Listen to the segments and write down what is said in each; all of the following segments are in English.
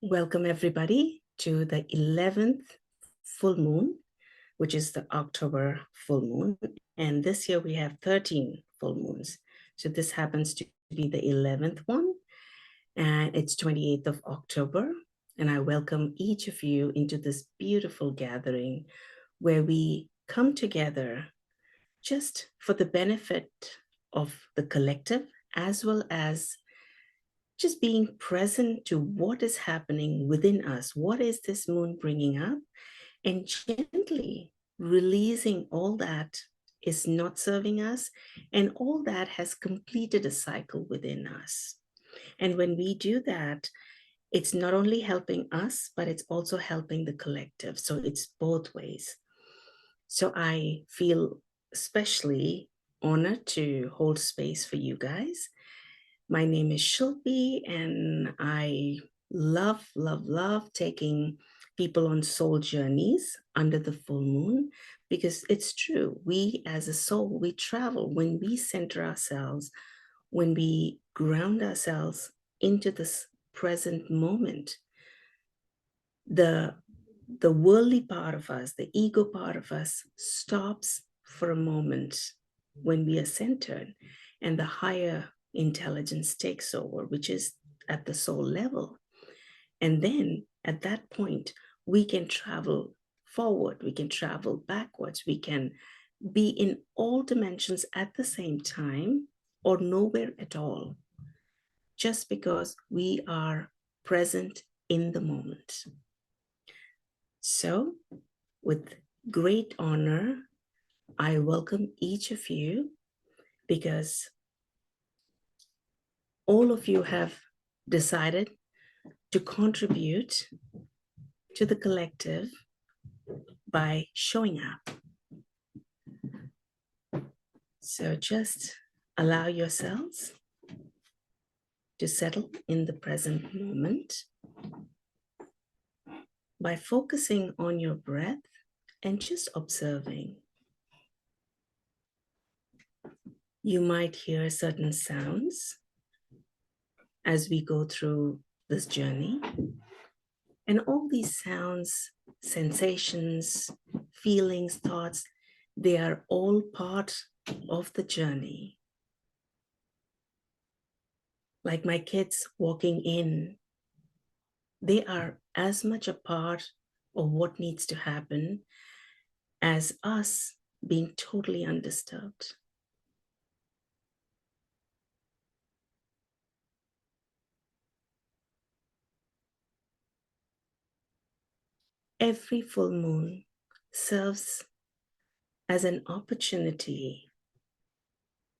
Welcome, everybody, to the 11th full moon, which is the October full moon. And this year we have 13 full moons. So this happens to be the 11th one, and it's 28th of October. And I welcome each of you into this beautiful gathering where we come together just for the benefit of the collective, as well as just being present to what is happening within us. What is this moon bringing up? And gently releasing all that is not serving us and all that has completed a cycle within us. And when we do that, it's not only helping us, but it's also helping the collective. So it's both ways. So I feel especially honored to hold space for you guys. My name is Shilpi, and I love taking people on soul journeys under the full moon because it's true. We as a soul, we travel when we center ourselves, when we ground ourselves into this present moment. The the worldly part of us, the ego part of us stops for a moment when we are centered, and the higher intelligence takes over, which is at the soul level. And then at that point, we can travel forward, we can travel backwards, we can be in all dimensions at the same time or nowhere at all, just because we are present in the moment. So, with great honor, I welcome each of you because all of you have decided to contribute to the collective by showing up. So just allow yourselves to settle in the present moment by focusing on your breath and just observing. You might hear certain sounds as we go through this journey. And all these sounds, sensations, feelings, thoughts, they are all part of the journey. Like my kids walking in, they are as much a part of what needs to happen as us being totally undisturbed. Every full moon serves as an opportunity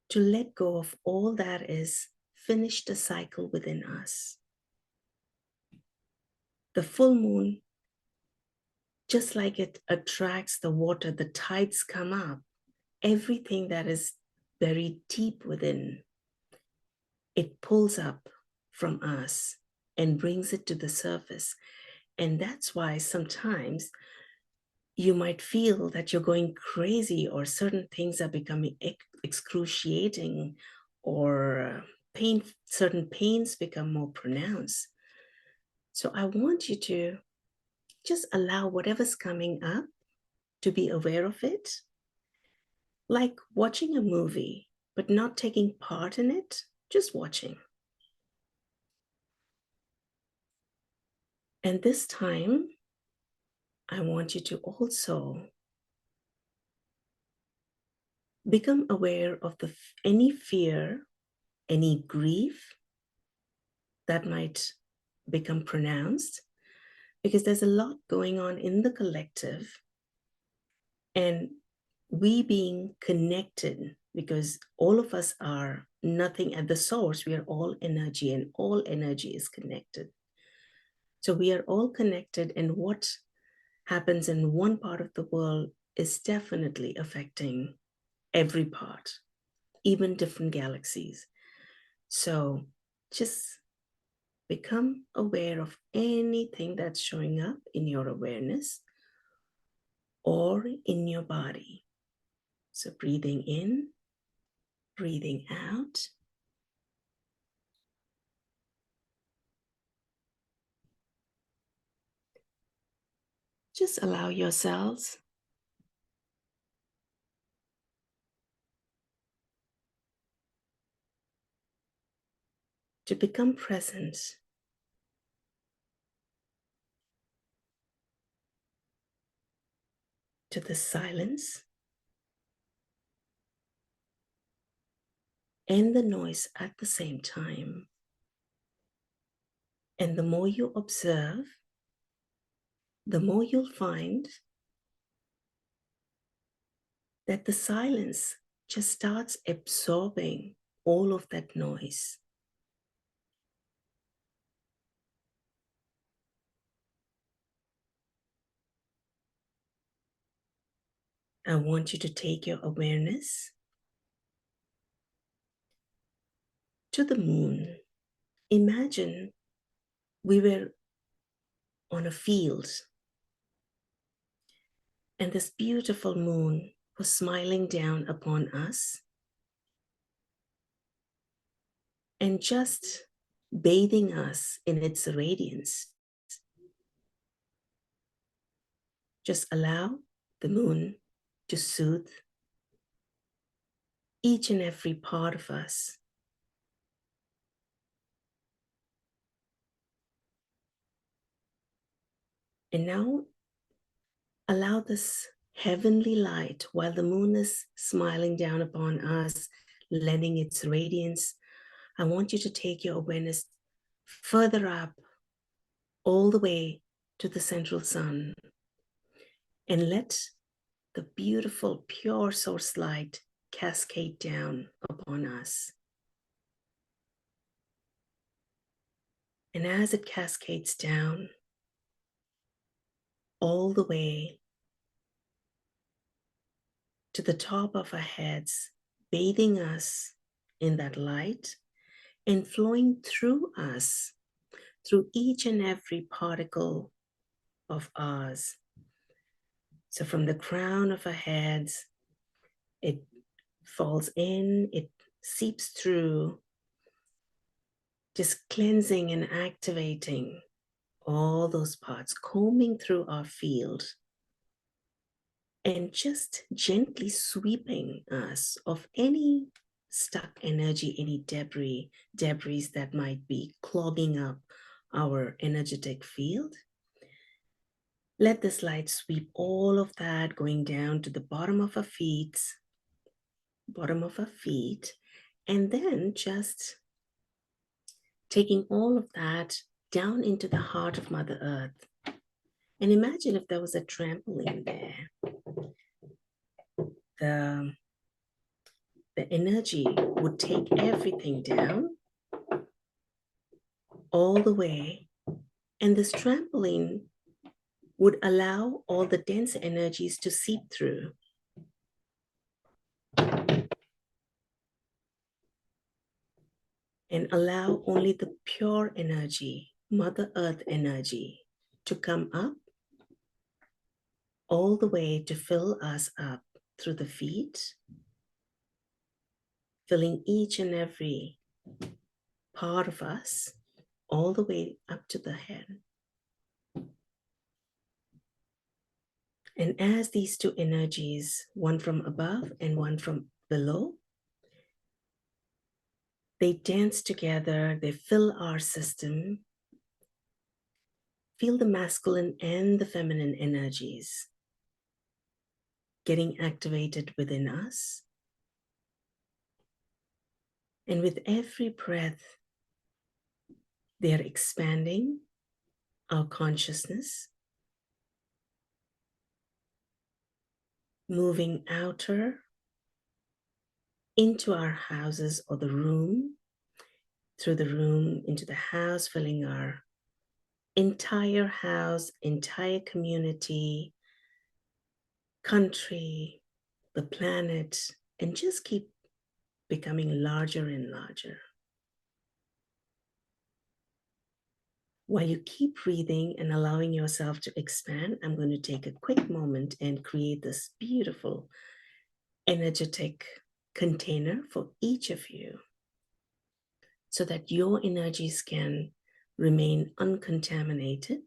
to let go of all that is finished the cycle within us. The full moon, just like it attracts the water, the tides come up, everything that is buried deep within, it pulls up from us and brings it to the surface. And that's why sometimes you might feel that you're going crazy or certain things are becoming excruciating or certain pains become more pronounced. So I want you to just allow whatever's coming up to be aware of it, like watching a movie, but not taking part in it, just watching. And this time, I want you to also become aware of any fear, any grief that might become pronounced, because there's a lot going on in the collective. And we being connected, because all of us are nothing at the source, we are all energy, and all energy is connected. So we are all connected, and what happens in one part of the world is definitely affecting every part, even different galaxies. So just become aware of anything that's showing up in your awareness or in your body. So breathing in, breathing out. Just allow yourselves to become present to the silence and the noise at the same time. And the more you observe, the more you'll find that the silence just starts absorbing all of that noise. I want you to take your awareness to the moon. Imagine we were on a field and this beautiful moon was smiling down upon us and just bathing us in its radiance. Just allow the moon to soothe each and every part of us. And now allow this heavenly light while the moon is smiling down upon us, lending its radiance. I want you to take your awareness further up, all the way to the central sun, and let the beautiful, pure source light cascade down upon us. And as it cascades down, all the way to the top of our heads, bathing us in that light and flowing through us, through each and every particle of ours. So from the crown of our heads, it falls in, it seeps through, just cleansing and activating all those parts, combing through our field, and just gently sweeping us of any stuck energy, any debris that might be clogging up our energetic field. Let this light sweep all of that, going down to the bottom of our feet, and then just taking all of that down into the heart of Mother Earth. And imagine if there was a trampoline there. The energy would take everything down all the way, and this trampoline would allow all the dense energies to seep through. And allow only the pure energy, Mother Earth energy, to come up all the way to fill us up through the feet, filling each and every part of us, all the way up to the head. And as these two energies, one from above and one from below, they dance together, they fill our system. Feel the masculine and the feminine energies getting activated within us. And with every breath, they are expanding our consciousness, moving outer into our houses or the room, through the room into the house, filling our entire house, entire community, country, the planet, and just keep becoming larger and larger. While you keep breathing and allowing yourself to expand, I'm going to take a quick moment and create this beautiful energetic container for each of you so that your energies can remain uncontaminated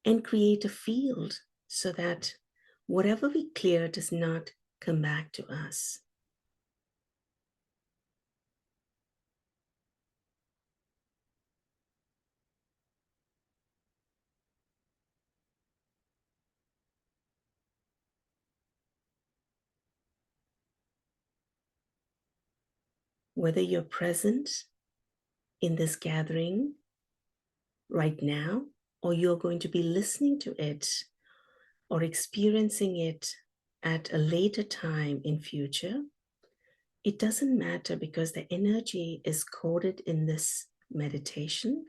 and create a field so that whatever we clear does not come back to us. Whether you're present in this gathering right now, or you're going to be listening to it or experiencing it at a later time in future, it doesn't matter because the energy is coded in this meditation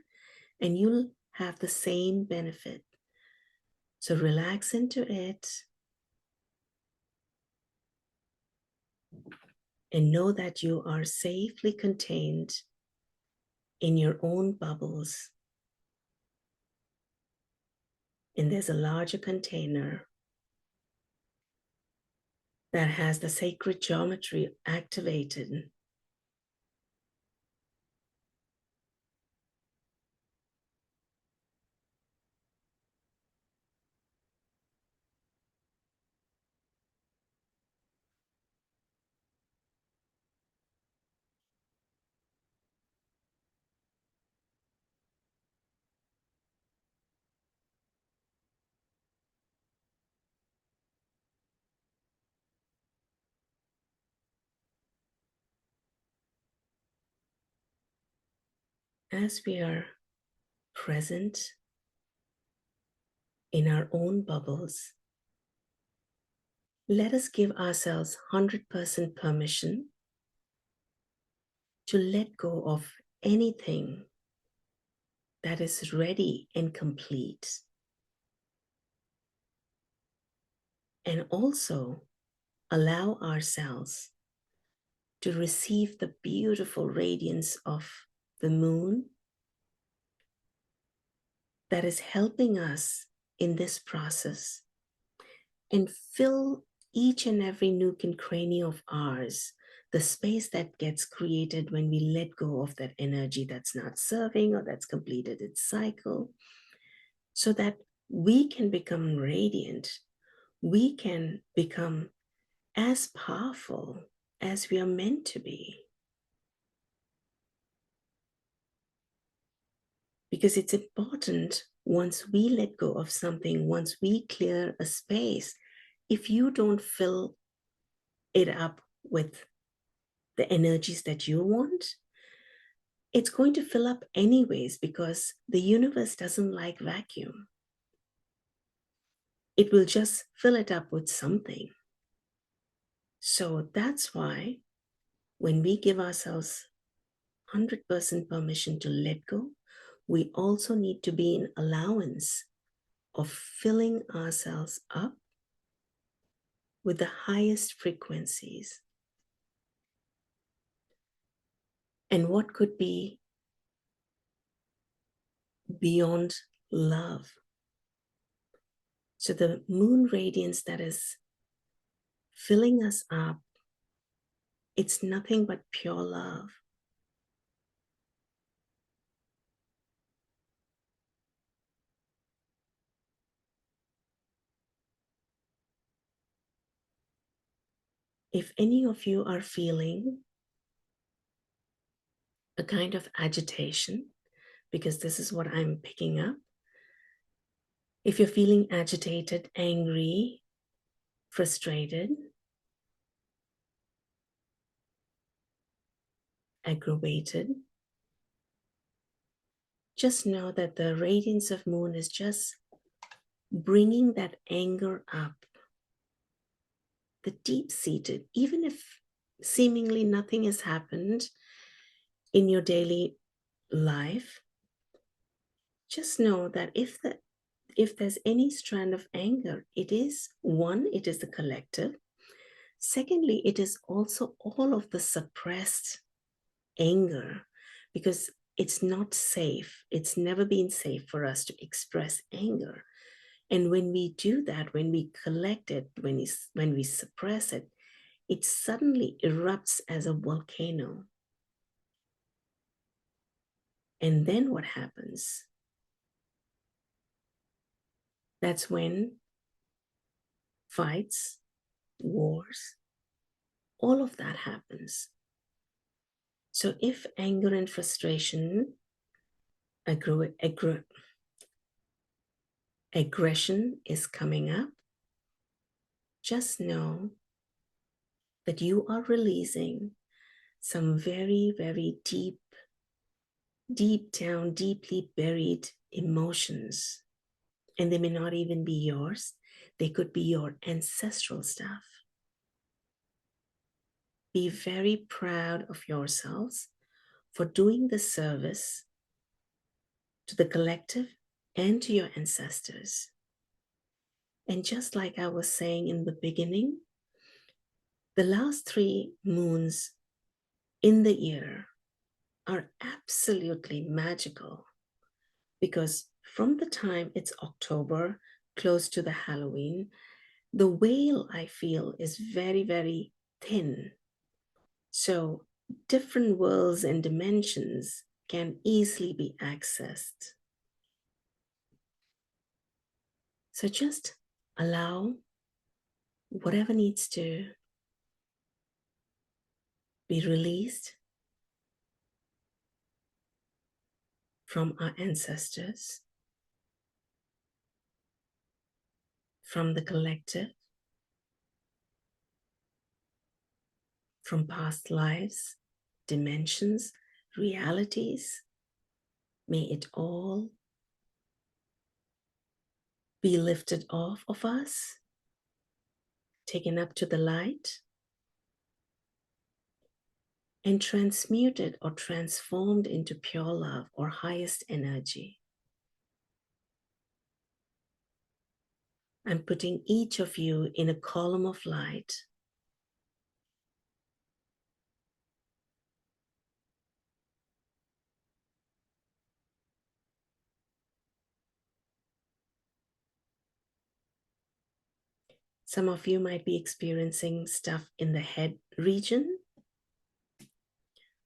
and you'll have the same benefit. So relax into it and know that you are safely contained in your own bubbles. And there's a larger container that has the sacred geometry activated. As we are present in our own bubbles, let us give ourselves 100% permission to let go of anything that is ready and complete. And also allow ourselves to receive the beautiful radiance of the moon that is helping us in this process, and fill each and every nook and cranny of ours, the space that gets created when we let go of that energy that's not serving or that's completed its cycle, so that we can become radiant. We can become as powerful as we are meant to be. Because it's important, once we let go of something, once we clear a space, if you don't fill it up with the energies that you want, it's going to fill up anyways, because the universe doesn't like vacuum. It will just fill it up with something. So that's why when we give ourselves 100% permission to let go, we also need to be in allowance of filling ourselves up with the highest frequencies. And what could be beyond love? So the moon radiance that is filling us up, it's nothing but pure love. If any of you are feeling a kind of agitation, because this is what I'm picking up, if you're feeling agitated, angry, frustrated, aggravated, just know that the radiance of moon is just bringing that anger up, the deep-seated, even if seemingly nothing has happened in your daily life, just know that if there's any strand of anger, it is one, it is the collective. Secondly, it is also all of the suppressed anger, because it's not safe. It's never been safe for us to express anger. And when we do that, when we collect it, when we suppress it, it suddenly erupts as a volcano. And then what happens? That's when fights, wars, all of that happens. So if anger and frustration, aggression is coming up, just know that you are releasing some very, very deep down, deeply buried emotions. And they may not even be yours. They could be your ancestral stuff. Be very proud of yourselves for doing the service to the collective and to your ancestors. And just like I was saying in the beginning, the last 3 moons in the year are absolutely magical because from the time it's October, close to the Halloween, the veil I feel is very, very thin. So different worlds and dimensions can easily be accessed. So just allow whatever needs to be released from our ancestors, from the collective, from past lives, dimensions, realities. May it all be lifted off of us, taken up to the light, and transmuted or transformed into pure love or highest energy. I'm putting each of you in a column of light. Some of you might be experiencing stuff in the head region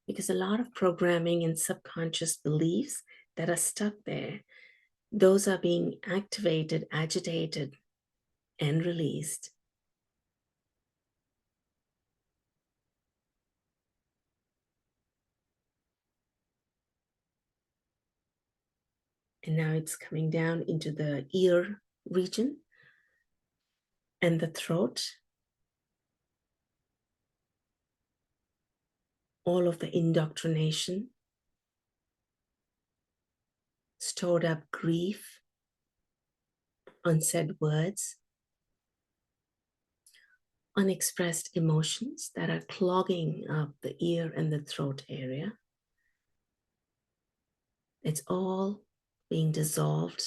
because a lot of programming and subconscious beliefs that are stuck there, those are being activated, agitated, and released. And now it's coming down into the ear region and the throat. All of the indoctrination, stored up grief, unsaid words, unexpressed emotions that are clogging up the ear and the throat area. It's all being dissolved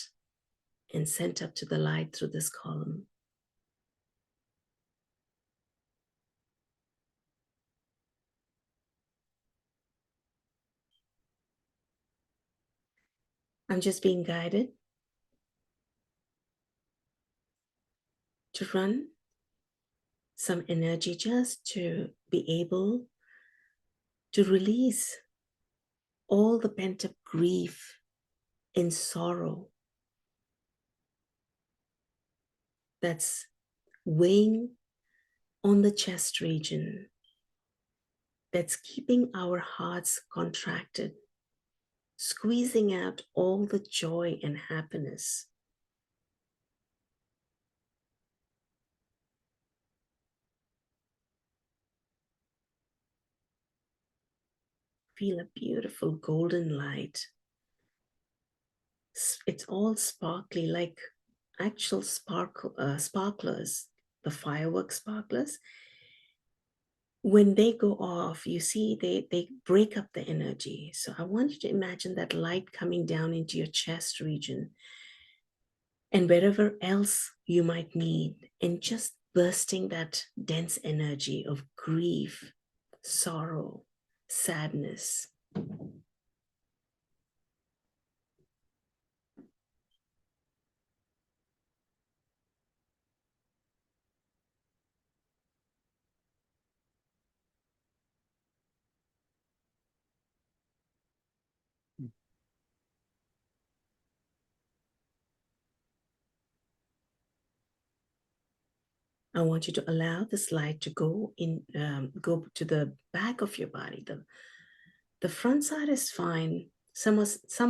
and sent up to the light through this column. I'm just being guided to run some energy just to be able to release all the pent up grief and sorrow that's weighing on the chest region, that's keeping our hearts contracted, squeezing out all the joy and happiness. Feel a beautiful golden light. It's all sparkly, like actual sparklers, the fireworks sparklers. When they go off, you see they break up the energy. So I want you to imagine that light coming down into your chest region and wherever else you might need, and just bursting that dense energy of grief, sorrow, sadness. I want you to allow this light to go go to the back of your body. The front side is fine. Some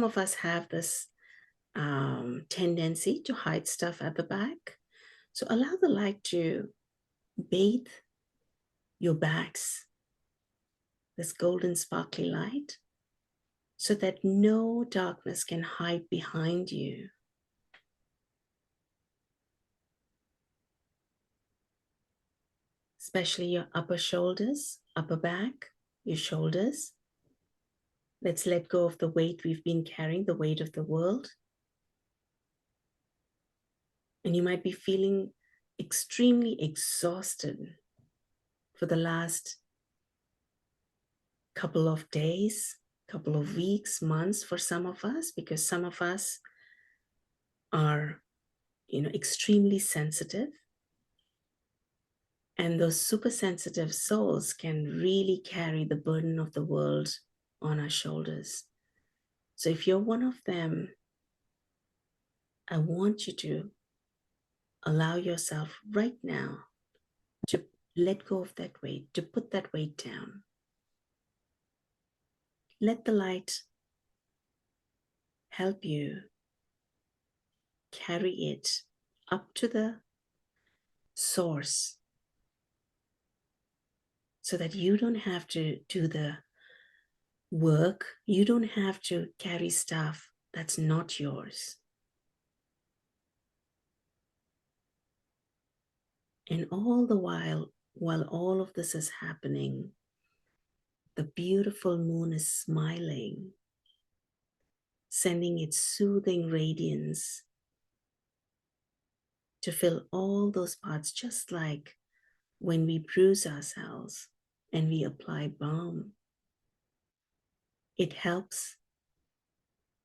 of us have this tendency to hide stuff at the back. So allow the light to bathe your backs, this golden sparkly light, so that no darkness can hide behind you. Especially your upper shoulders, upper back, your shoulders. Let's let go of the weight we've been carrying, the weight of the world. And you might be feeling extremely exhausted for the last couple of days, couple of weeks, months for some of us, because some of us are, extremely sensitive. And those super sensitive souls can really carry the burden of the world on our shoulders. So if you're one of them, I want you to allow yourself right now to let go of that weight, to put that weight down. Let the light help you carry it up to the source so that you don't have to do the work. You don't have to carry stuff that's not yours. And all the while all of this is happening, the beautiful moon is smiling, sending its soothing radiance to fill all those parts, just like when we bruise ourselves and we apply balm. It helps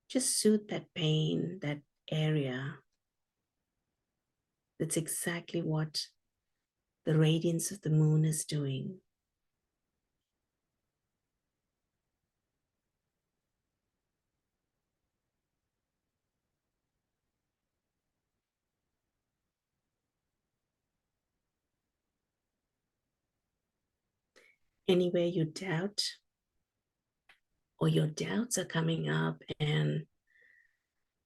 just soothe that pain, that area. That's exactly what the radiance of the moon is doing. Anywhere you doubt or your doubts are coming up and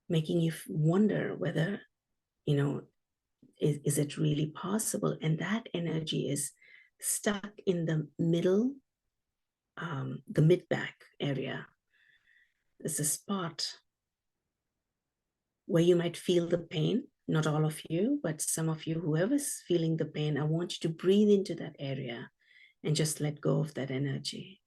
making you wonder whether, is it really possible? And that energy is stuck in the middle, the mid back area. There's a spot where you might feel the pain. Not all of you, but some of you, whoever's feeling the pain, I want you to breathe into that area and just let go of that energy.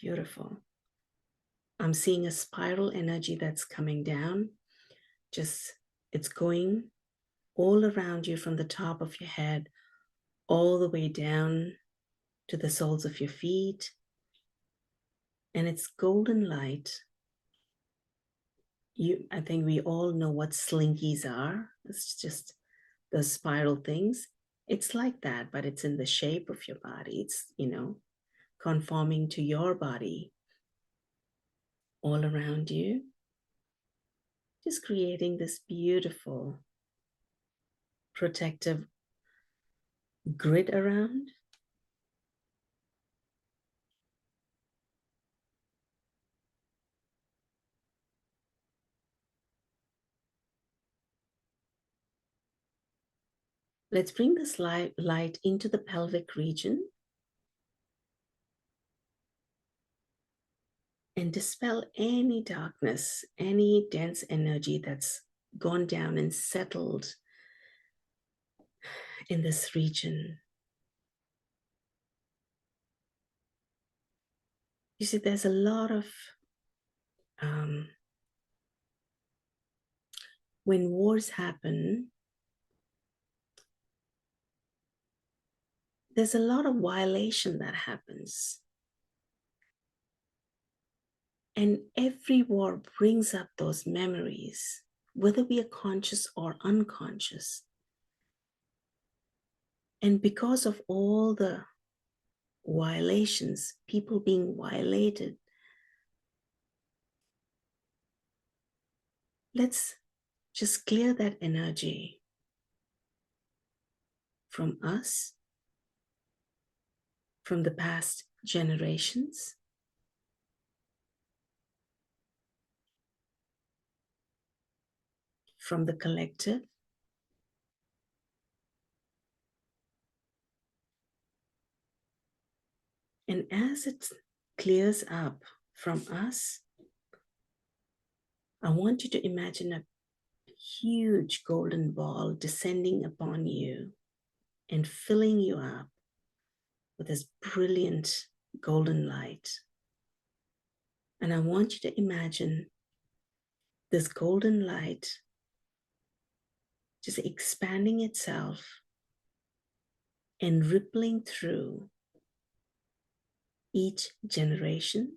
Beautiful. I'm seeing a spiral energy that's coming down. Just, it's going all around you from the top of your head, all the way down to the soles of your feet. And it's golden light. I think we all know what slinkies are. It's just the spiral things. It's like that, but it's in the shape of your body. It's, conforming to your body all around you. Just creating this beautiful protective grid around. Let's bring this light into the pelvic region and dispel any darkness, any dense energy that's gone down and settled in this region. You see, there's a lot of, when wars happen, there's a lot of violation that happens. And every war brings up those memories, whether we are conscious or unconscious. And because of all the violations, people being violated, let's just clear that energy from us, from the past generations, from the collective. And as it clears up from us, I want you to imagine a huge golden ball descending upon you and filling you up with this brilliant golden light. And I want you to imagine this golden light just expanding itself and rippling through each generation,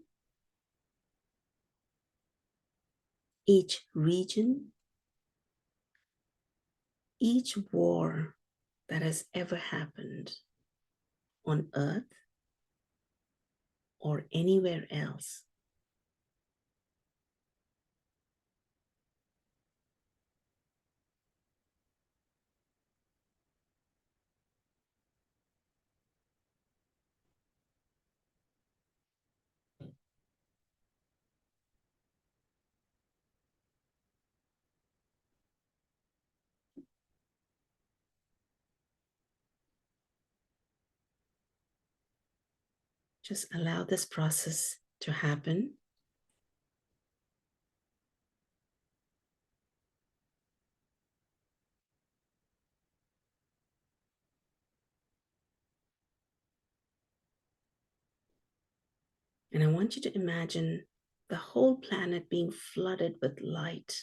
each region, each war that has ever happened on Earth or anywhere else. Just allow this process to happen. And I want you to imagine the whole planet being flooded with light.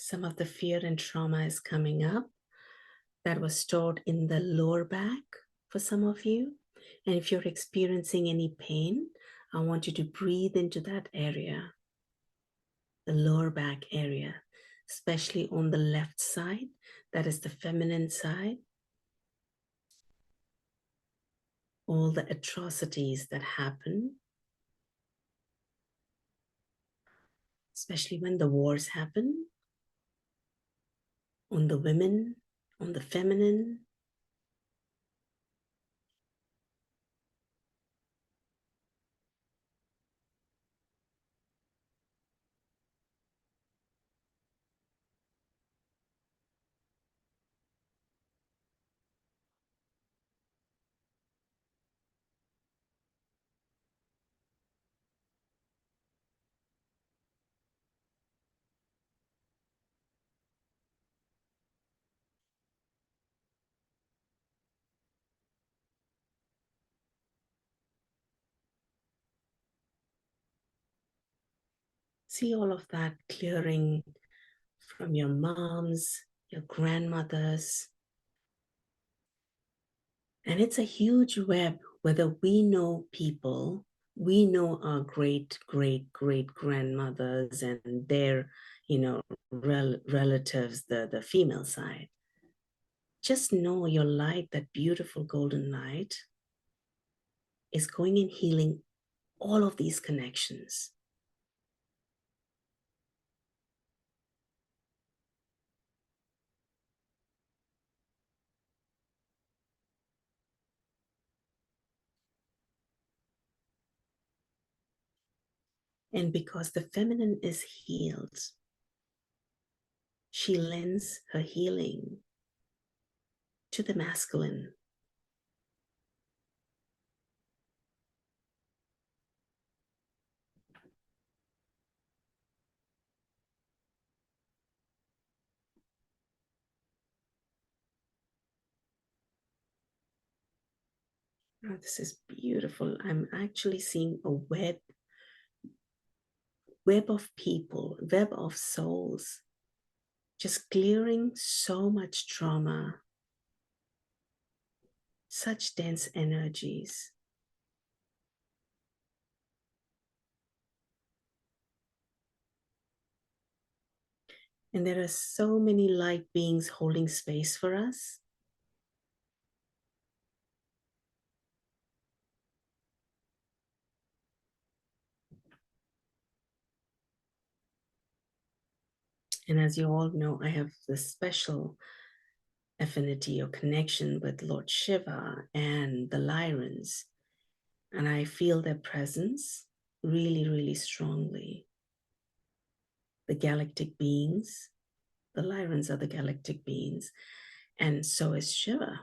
Some of the fear and trauma is coming up that was stored in the lower back for some of you. And if you're experiencing any pain, I want you to breathe into that area, the lower back area, especially on the left side, that is the feminine side. All the atrocities that happen, especially when the wars happen, on the women, on the feminine. See all of that clearing from your moms, your grandmothers. And it's a huge web, whether we know people, we know our great, great, great grandmothers and their, relatives, the female side. Just know your light, that beautiful golden light, is going and healing all of these connections. And because the feminine is healed, she lends her healing to the masculine. Oh, this is beautiful. I'm actually seeing a web of people, web of souls, just clearing so much trauma, such dense energies. And there are so many light beings holding space for us. And as you all know, I have this special affinity or connection with Lord Shiva and the Lyrans. And I feel their presence really, really strongly. The galactic beings, the Lyrans are the galactic beings, and so is Shiva.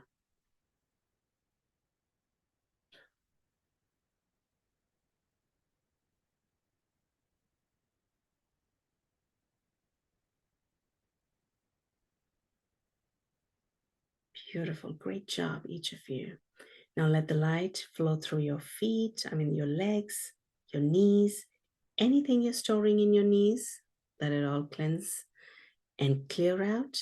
Beautiful, great job, each of you. Now let the light flow through your feet, your legs, your knees, anything you're storing in your knees, let it all cleanse and clear out.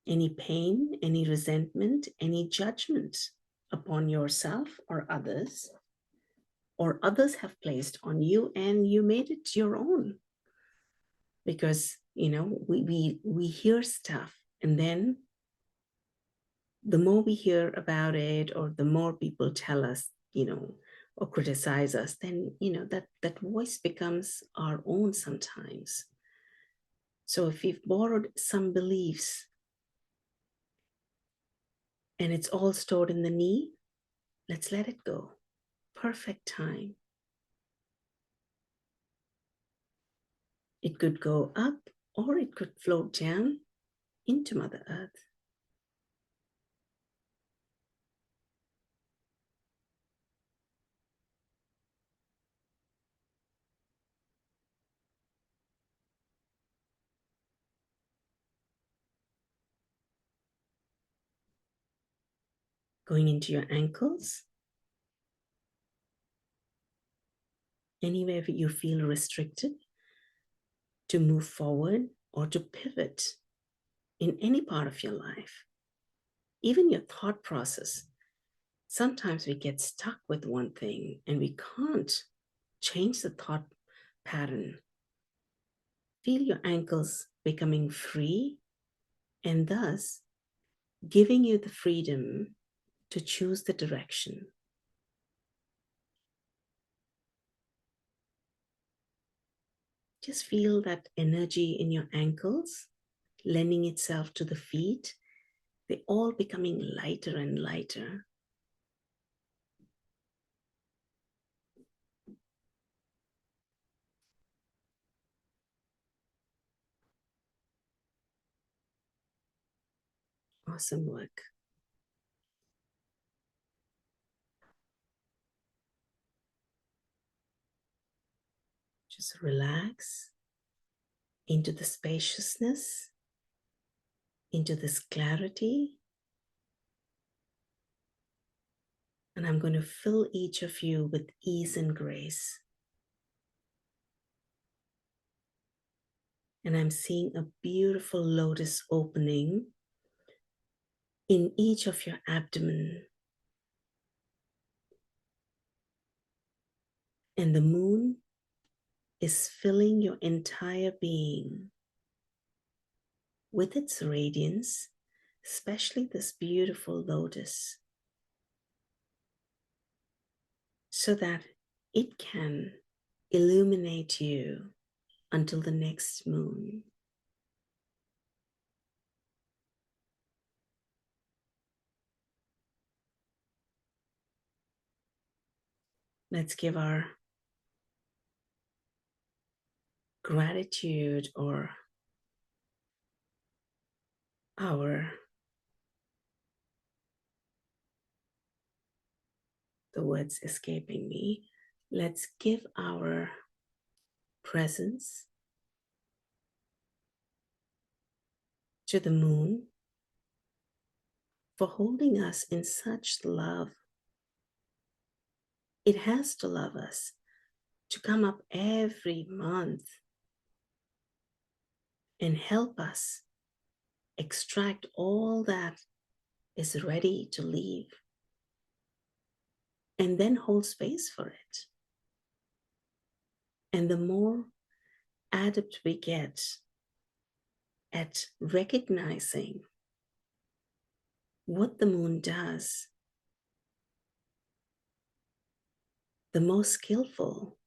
Any pain, any resentment, any judgment upon yourself or others have placed on you, and you made it your own. Because, we hear stuff, and then the more we hear about it, or the more people tell us, or criticize us, then, that voice becomes our own sometimes. So if we've borrowed some beliefs and it's all stored in the knee, let's let it go. Perfect time. It could go up or it could float down into Mother Earth. Going into your ankles, anywhere you feel restricted to move forward or to pivot in any part of your life, even your thought process. Sometimes we get stuck with one thing and we can't change the thought pattern. Feel your ankles becoming free, and thus giving you the freedom to choose the direction. Just feel that energy in your ankles lending itself to the feet. They're all becoming lighter and lighter. Awesome work. Just relax into the spaciousness, into this clarity. And I'm going to fill each of you with ease and grace. And I'm seeing a beautiful lotus opening in each of your abdomen. And the moon is filling your entire being with its radiance, especially this beautiful lotus, so that it can illuminate you until the next moon. Let's give our gratitude, or the words escaping me. Let's give our presence to the moon for holding us in such love. It has to love us to come up every month and help us extract all that is ready to leave and then hold space for it. And the more adept we get at recognizing what the moon does, the more skillful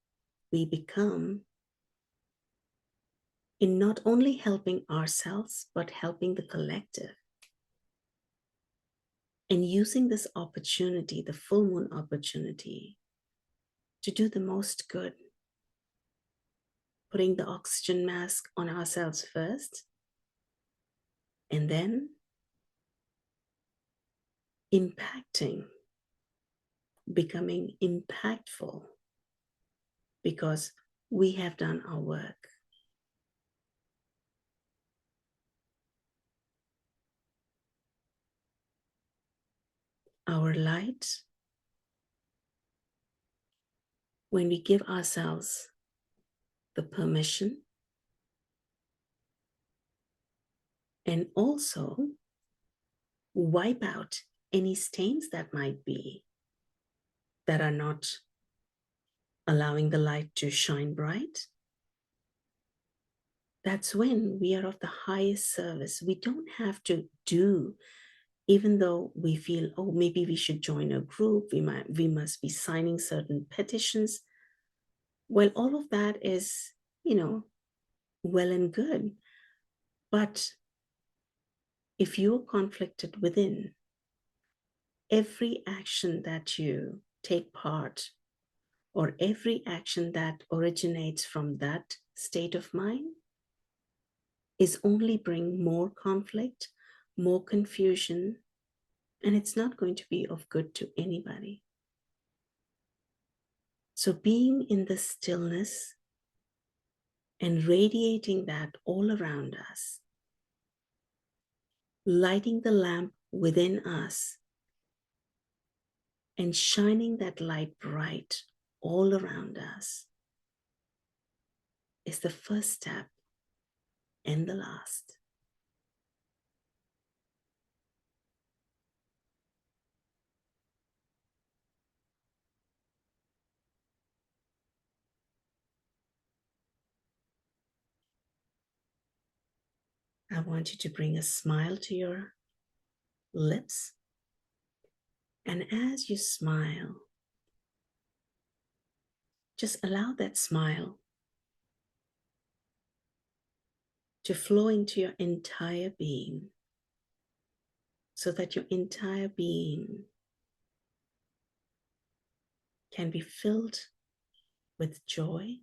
we become in not only helping ourselves, but helping the collective. And using this opportunity, the full moon opportunity, to do the most good. Putting the oxygen mask on ourselves first, and then impacting, becoming impactful, because we have done our work. Our light, when we give ourselves the permission and also wipe out any stains that might be that are not allowing the light to shine bright, that's when we are of the highest service. We don't have to do, even though we feel, oh, maybe we should join a group, we must be signing certain petitions. Well, all of that is, well and good. But if you're conflicted within, every action that you take part, or every action that originates from that state of mind, is only bring more conflict, more confusion, and it's not going to be of good to anybody. So being in the stillness and radiating that all around us, lighting the lamp within us and shining that light bright all around us, is the first step and the last. I want you to bring a smile to your lips. And as you smile, just allow that smile to flow into your entire being, so that your entire being can be filled with joy,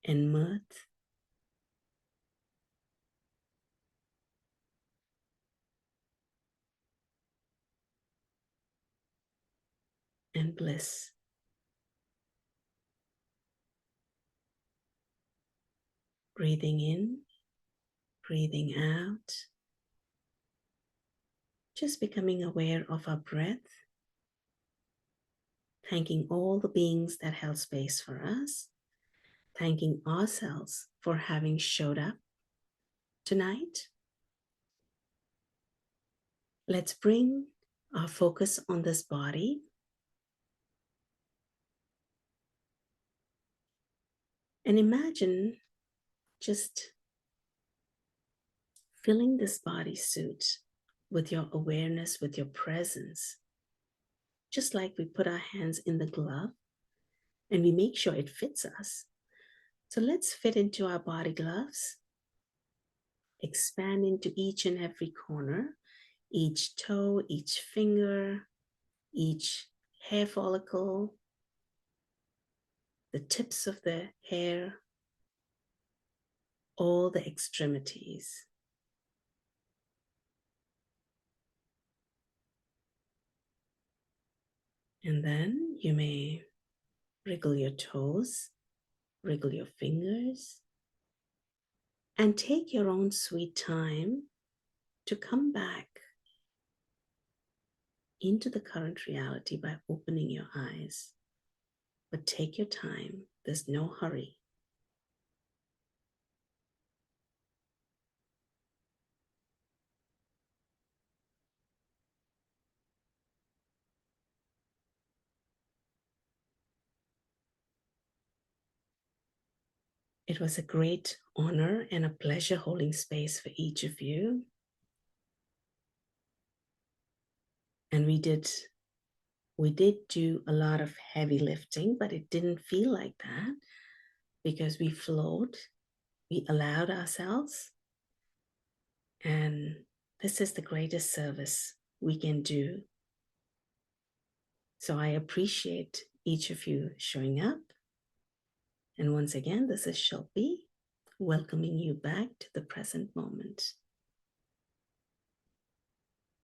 and mirth, and bliss. Breathing in, breathing out, just becoming aware of our breath, thanking all the beings that held space for us, thanking ourselves for having showed up tonight. Let's bring our focus on this body. And imagine just filling this bodysuit with your awareness, with your presence. Just like we put our hands in the glove and we make sure it fits us. So let's fit into our body gloves, expand into each and every corner, each toe, each finger, each hair follicle, the tips of the hair, all the extremities. And then you may wriggle your toes, wriggle your fingers, and take your own sweet time to come back into the current reality by opening your eyes. But take your time, there's no hurry. It was a great honor and a pleasure holding space for each of you. And we did do a lot of heavy lifting, but it didn't feel like that because we flowed, we allowed ourselves. And this is the greatest service we can do. So I appreciate each of you showing up. And once again, this is Shilpi welcoming you back to the present moment.